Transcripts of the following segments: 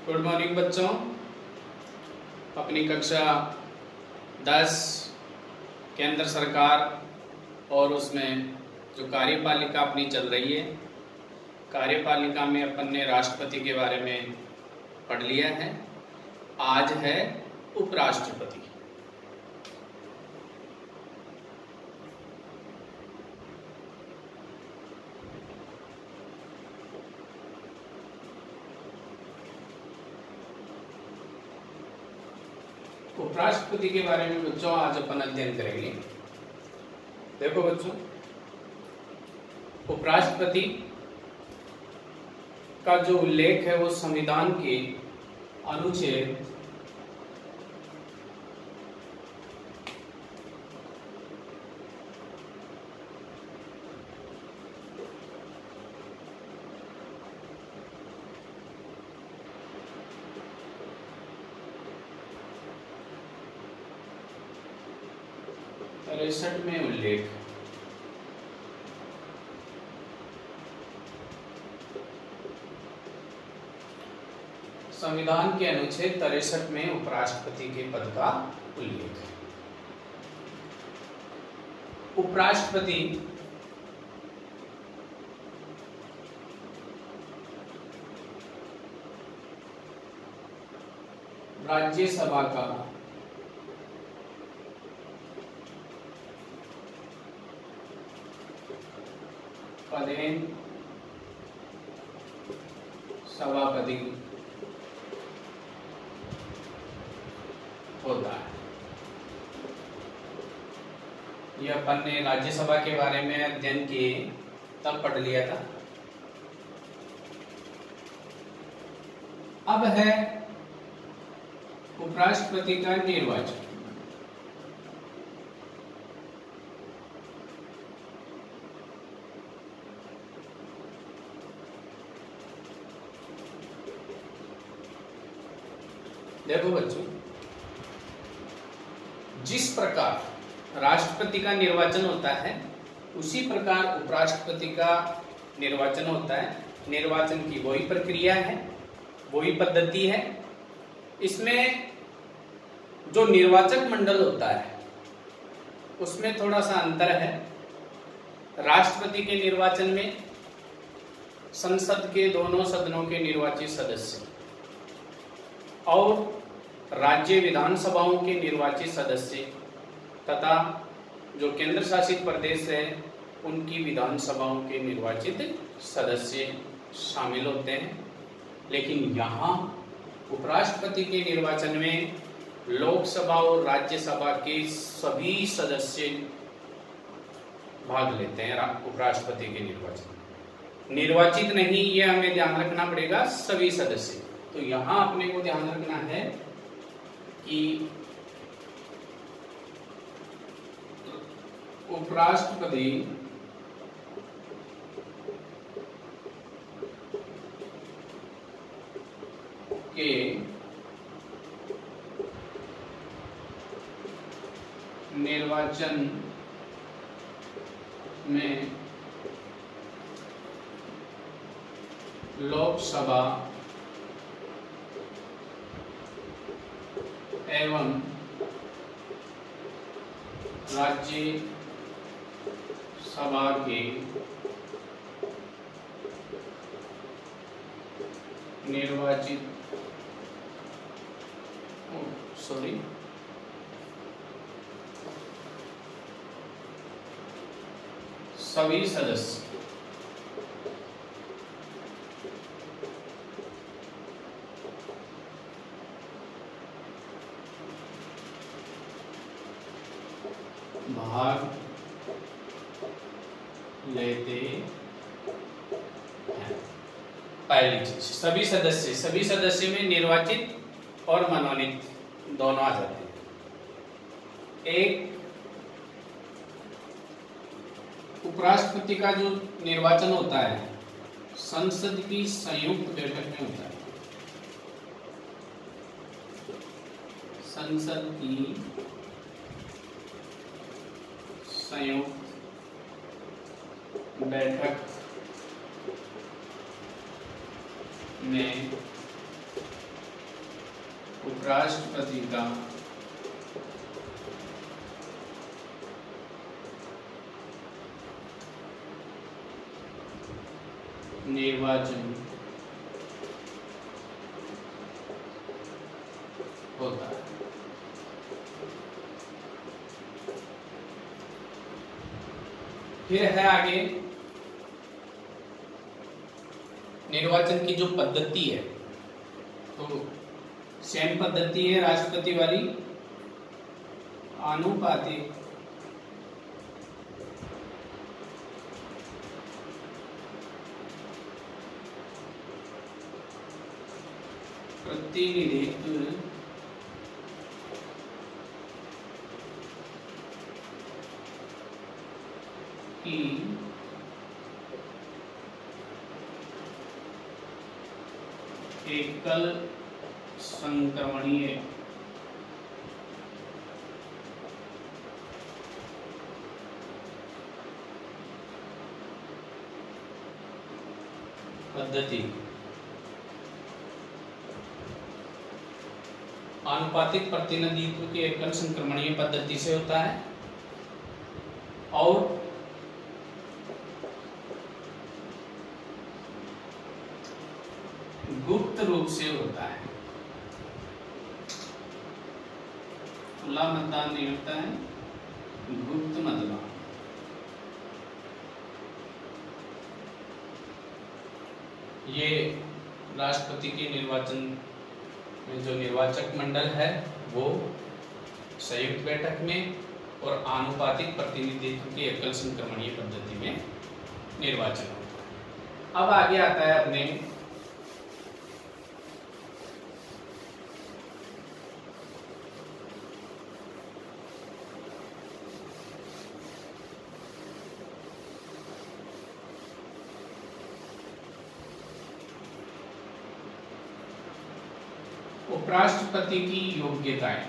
Good morning बच्चों। अपनी कक्षा 10 केंद्र सरकार और उसमें जो कार्यपालिका अपनी चल रही है, कार्यपालिका में अपन ने राष्ट्रपति के बारे में पढ़ लिया है। आज है उपराष्ट्रपति। उपराष्ट्रपति के बारे में बच्चों आज अपन अध्ययन करेंगे। देखो बच्चों, उपराष्ट्रपति का जो उल्लेख है वो संविधान के अनुच्छेद 63 में उल्लेख। संविधान के अनुच्छेद 63 में उपराष्ट्रपति के पद का उल्लेख है। उपराष्ट्रपति राज्यसभा का पदेन सभापति होता है। यह अपन ने राज्यसभा के बारे में अध्ययन किए तब पढ़ लिया था। अब है उपराष्ट्रपति का निर्वाचन। देखो बच्चों, जिस प्रकार राष्ट्रपति का निर्वाचन होता है उसी प्रकार उपराष्ट्रपति का निर्वाचन होता है। निर्वाचन की वही प्रक्रिया है, वही पद्धति है। इसमें जो निर्वाचक मंडल होता है उसमें थोड़ा सा अंतर है। राष्ट्रपति के निर्वाचन में संसद के दोनों सदनों के निर्वाचित सदस्य और राज्य विधानसभाओं के निर्वाचित सदस्य तथा जो केंद्र शासित प्रदेश है उनकी विधानसभाओं के निर्वाचित सदस्य शामिल होते हैं। लेकिन यहाँ उपराष्ट्रपति के निर्वाचन में लोकसभा और राज्यसभा के सभी सदस्य भाग लेते हैं। उपराष्ट्रपति के निर्वाचन में निर्वाचित नहीं, ये हमें ध्यान रखना पड़ेगा, सभी सदस्य। तो यहां अपने को ध्यान रखना है कि उपराष्ट्रपति के निर्वाचन में लोकसभा एवं राज्य सभा के निर्वाचित सभी सदस्य भाग लेते हैं। पहली चीज, सभी सदस्य में निर्वाचित और मनोनीत दोनों आ जाते हैं। एक उपराष्ट्रपति का जो निर्वाचन होता है संसद की संयुक्त बैठक में होता है। संसद की संयुक्त बैठक में उपराष्ट्रपति का निर्वाचन होता है। फिर है आगे निर्वाचन की जो पद्धति है, तो सेम पद्धति है राष्ट्रपति वाली, आनुपातिक प्रतिनिधित्व की एकल संक्रमणीय पद्धति आनुपातिक प्रतिनिधित्व की एकल संक्रमणीय पद्धति से होता है और गुप्त रूप से होता है। खुला मतदान नहीं होता है, गुप्त मतदान। ये राष्ट्रपति के निर्वाचन में जो निर्वाचक मंडल है वो संयुक्त बैठक में और आनुपातिक प्रतिनिधित्व की एकल संक्रमणीय पद्धति में निर्वाचन होता है। अब आगे आता है अपने उपराष्ट्रपति की योग्यताएं।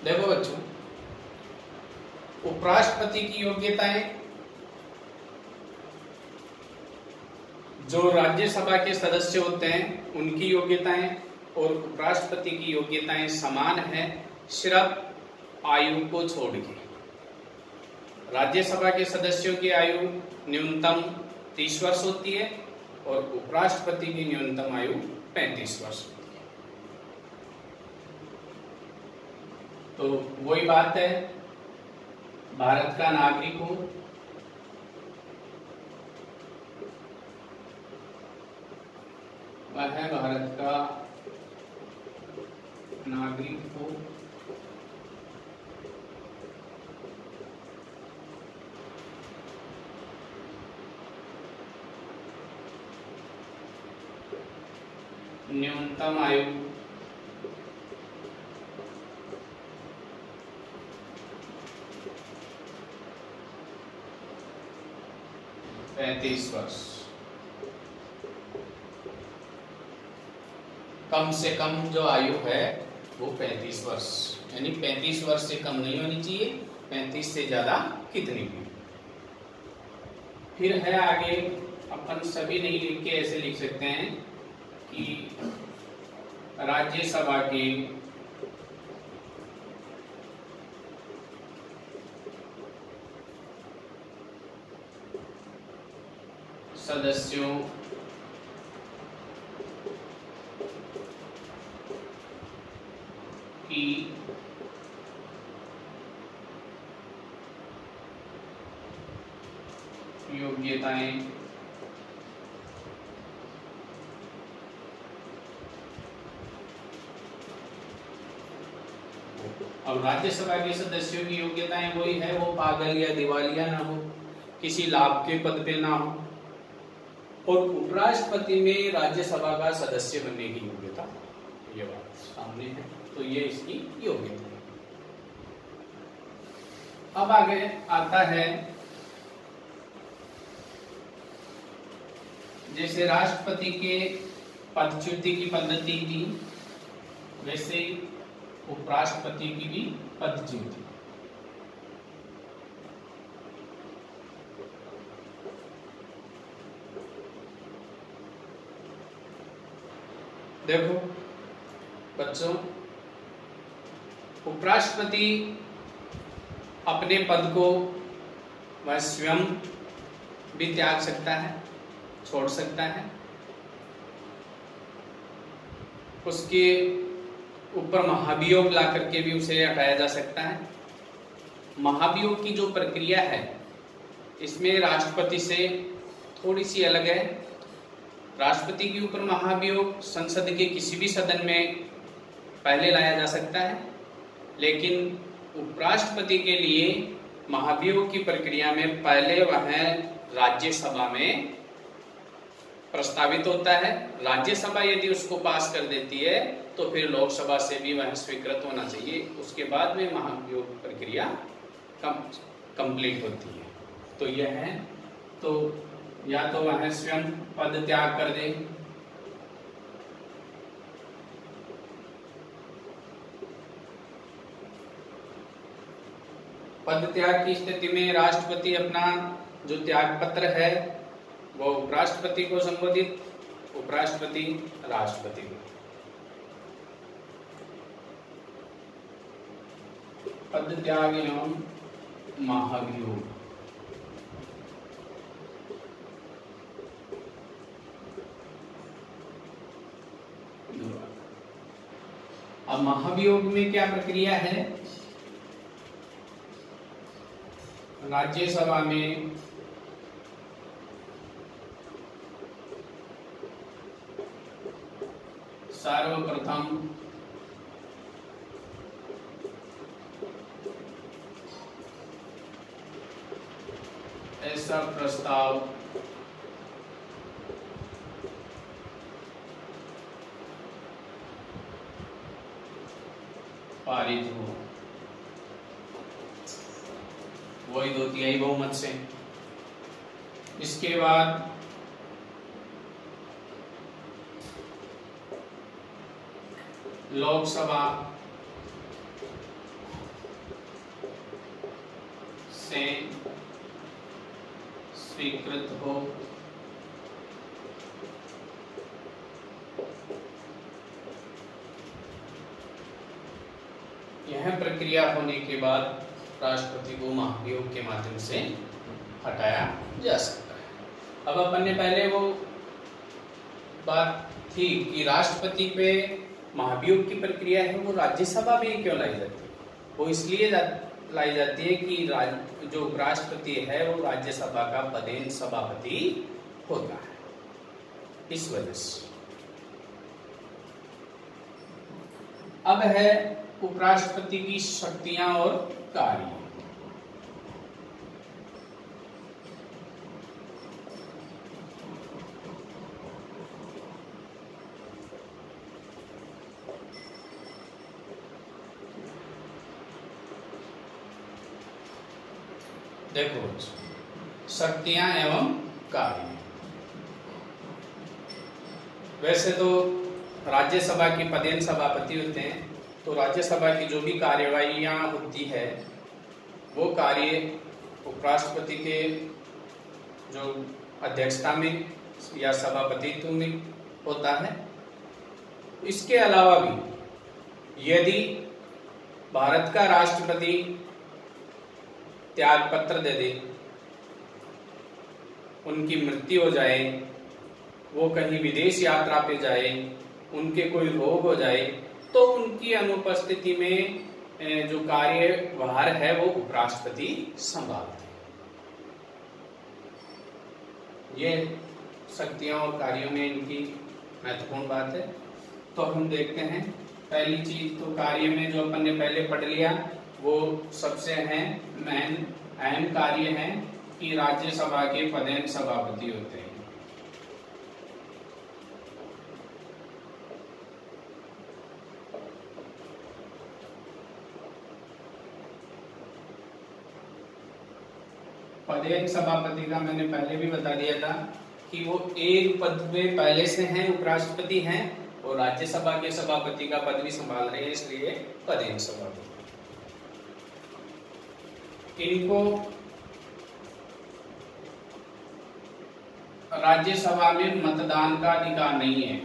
देखो बच्चों, उपराष्ट्रपति की योग्यताएं जो राज्यसभा के सदस्य होते हैं उनकी योग्यताएं और उपराष्ट्रपति की योग्यताएं समान है, सिर्फ आयु को छोड़ के। राज्यसभा के सदस्यों की आयु न्यूनतम 30 वर्ष होती है और उपराष्ट्रपति की न्यूनतम आयु 35 वर्ष होती है। तो वही बात है, भारत का नागरिक हो, वह है भारत का नागरिक हो, न्यूनतम आयु 35 वर्ष, कम से कम जो आयु है वो 35 वर्ष, यानी 35 वर्ष से कम नहीं होनी चाहिए, 35 से ज्यादा कितनी भी। फिर है आगे, अपन सभी नहीं लिख के ऐसे लिख सकते हैं कि राज्यसभा के सदस्यों की योग्यताएं अब राज्यसभा के सदस्यों की योग्यताएं वही है, वो पागल या दिवालिया ना हो, किसी लाभ के पद पे ना हो, और उपराष्ट्रपति में राज्यसभा का सदस्य बनने की योग्यता, ये बात सामने है, तो ये इसकी योग्यता है। अब आगे आता है, जैसे राष्ट्रपति के पदच्युति की पद्धति थी, वैसे उपराष्ट्रपति की भी पदच्युति। देखो बच्चों, उपराष्ट्रपति अपने पद को वह स्वयं भी त्याग सकता है, छोड़ सकता है, उसके ऊपर महाभियोग ला करके भी उसे हटाया जा सकता है। महाभियोग की जो प्रक्रिया है इसमें राष्ट्रपति से थोड़ी सी अलग है। राष्ट्रपति के ऊपर महाभियोग संसद के किसी भी सदन में पहले लाया जा सकता है, लेकिन उपराष्ट्रपति के लिए महाभियोग की प्रक्रिया में पहले वह राज्यसभा में प्रस्तावित होता है। राज्यसभा यदि उसको पास कर देती है तो फिर लोकसभा से भी वह स्वीकृत होना चाहिए, उसके बाद में महाभियोग प्रक्रिया कंप्लीट होती है। तो यह है, तो या तो वह स्वयं पद त्याग कर दे, पद त्याग की स्थिति में राष्ट्रपति अपना जो त्याग पत्र है वो उपराष्ट्रपति को संबोधित, उपराष्ट्रपति राष्ट्रपति को। पद त्याग एवं महाभियोग। अब महाभियोग में क्या प्रक्रिया है? राज्यसभा में सर्वप्रथम ऐसा प्रस्ताव पारित हो, वही 2/3 बहुमत से। इसके बाद लोकसभा से स्वीकृत हो, यह प्रक्रिया होने के बाद राष्ट्रपति को महाभियोग के माध्यम से हटाया जा सकता है। अब अपन ने पहले वो बात थी कि राष्ट्रपति पे महाभियोग की प्रक्रिया है वो राज्यसभा में क्यों लाई जाती है? वो इसलिए लाई जाती है कि जो उपराष्ट्रपति है वो राज्यसभा का पदेन सभापति होता है, इस वजह से। अब है उपराष्ट्रपति की शक्तियां और कार्य। देखो, शक्तियां एवं कार्य। वैसे तो राज्यसभा के पदेन सभापति होते हैं, तो राज्यसभा की जो भी कार्यवाहियां होती है वो कार्य उपराष्ट्रपति के जो अध्यक्षता में या सभापतित्व में होता है। इसके अलावा भी यदि भारत का राष्ट्रपति त्याग पत्र दे दे, उनकी मृत्यु हो जाए, वो कहीं विदेश यात्रा पे जाए, उनके कोई रोग हो जाए, तो उनकी अनुपस्थिति में जो कार्यभार है वो उपराष्ट्रपति संभालते हैं। ये शक्तियों और कार्यों में इनकी महत्वपूर्ण बात है। तो हम देखते हैं, पहली चीज तो कार्य में जो अपन ने पहले पढ़ लिया वो सबसे है मेन अहम कार्य है कि राज्यसभा के पदेन सभापति होते हैं। पदेन सभापति का मैंने पहले भी बता दिया था कि वो एक पद में पहले से हैं उपराष्ट्रपति हैं वो राज्यसभा के सभापति का पद भी संभाल रहे हैं, इसलिए पदेन सभापति। इनको राज्यसभा में मतदान का अधिकार नहीं है।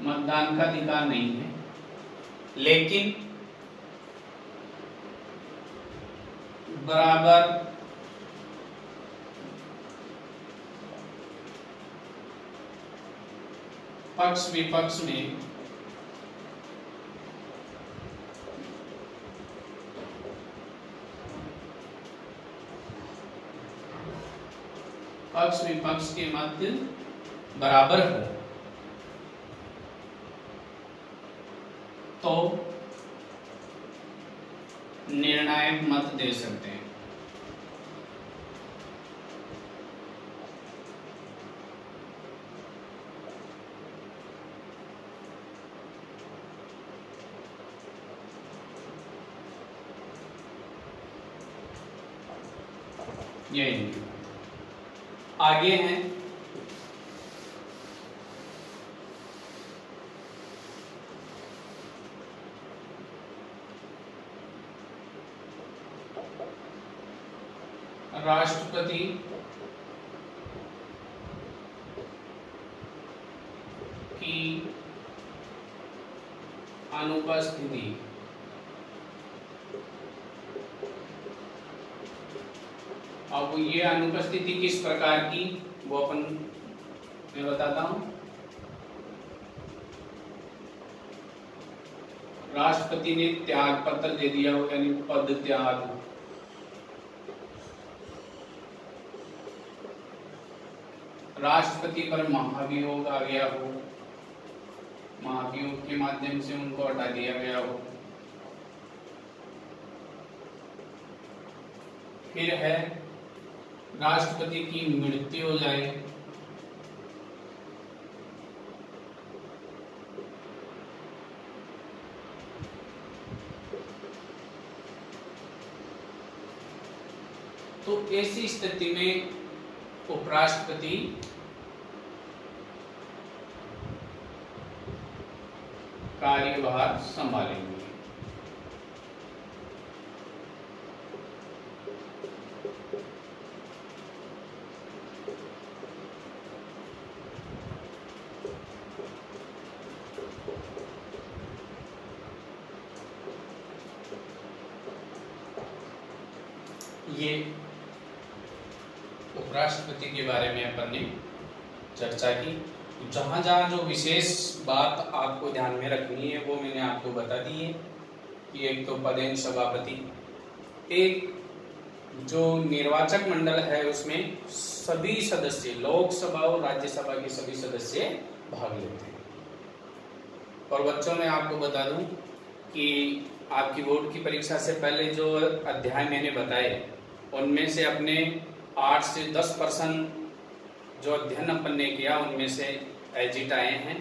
मतदान का अधिकार नहीं है, लेकिन बराबर पक्ष विपक्ष में पक्ष विपक्ष के मध्य बराबर हो तो निर्णायक मत दे सकते हैं। ये आगे हैं राष्ट्रपति की अनुपस्थिति। अब ये अनुपस्थिति किस प्रकार की, वो मैं बताता हूं। राष्ट्रपति ने त्याग पत्र दे दिया हो, यानी पद त्याग। राष्ट्रपति पर महाभियोग आ गया हो, महाभियोग के माध्यम से उनको हटा दिया गया हो। फिर है राष्ट्रपति की मृत्यु हो जाए, तो ऐसी स्थिति में उपराष्ट्रपति कार्यभार संभालेंगे। ये उपराष्ट्रपति के बारे में अपन ने चर्चा की। जहां जहां जो विशेष बात आपको ध्यान में रखनी है वो मैंने आपको बता दी है कि एक तो पदेन सभापति, एक जो निर्वाचक मंडल है उसमें सभी सदस्य, लोकसभा और राज्यसभा के सभी सदस्य भाग लेते हैं। और बच्चों मैं आपको बता दूं कि आपकी बोर्ड की परीक्षा से पहले जो अध्याय मैंने बताए उनमें से अपने 8 से 10% जो अध्ययन अपन ने किया उनमें से एजिट आए हैं।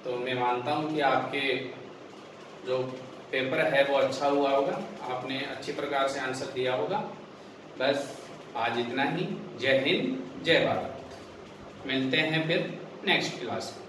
तो मैं मानता हूं कि आपके जो पेपर है वो अच्छा हुआ होगा, आपने अच्छी प्रकार से आंसर दिया होगा। बस आज इतना ही। जय हिंद, जय भारत। मिलते हैं फिर नेक्स्ट क्लास में।